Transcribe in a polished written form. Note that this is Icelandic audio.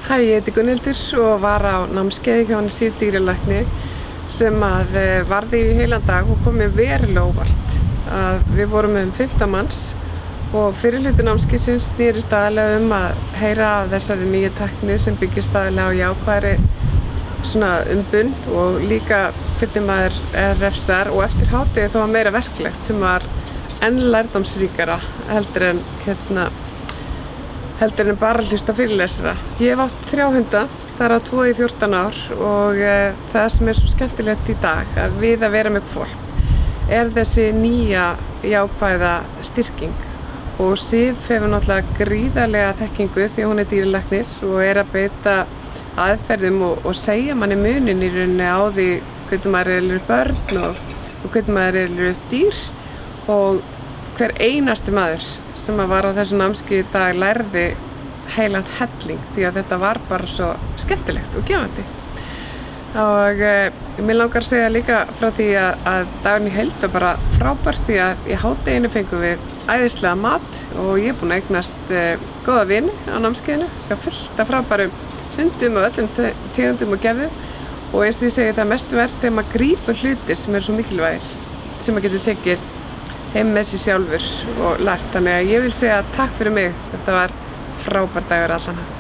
Hæ, ég heiti Gunnhildur og var á námskeiði hjá henni Sif dýralækni sem varði í heilan dag og kom mér verulega óvart. Við vorum 15 manns og fyrri hluti námskeiðsins snerist aðallega að heyra af þessari nýju tækni sem byggist aðallega á jákvæðri umbun og líka hvernig maður refsar, og eftir hádegi þá var meira verklegt sem var enn lærdómsríkara heldur en bara að hlusta fyrirlesara. Ég hef átt 3 hunda, þar á 2 í 14 ár og það sem svo skemmtilegt í dag við að vera með hvolp þessi nýja jákvæða styrking. Og Sif hefur náttúrulega gríðarlega þekkingu því hún dýralæknir og að beita aðferðum og segja manni munin í rauninni á því hvernig maður elur börn og hvernig maður elur dýr, og hver einasti maður sem var á þessu námskeiði í dag lærði heilan helling því að þetta var bara svo skemmtilegt og gefandi. Og mér langar að segja líka frá því að dagurinn í heild var bara frábært því að í hádeginu fengum við æðislega mat og ég er búin að eignast góða vini á námskeiðinu, sjá fullt af frábærum hundum og öllum tegundum og gerðum, og eins og ég segi það mestu verð þegar maður grípur hlutir sem svo mikilvægir sem maður getur tekið heim með sér sjálfur og lært. Þannig að ég vil segja takk fyrir mig, þetta var frábær dagur allan hátt.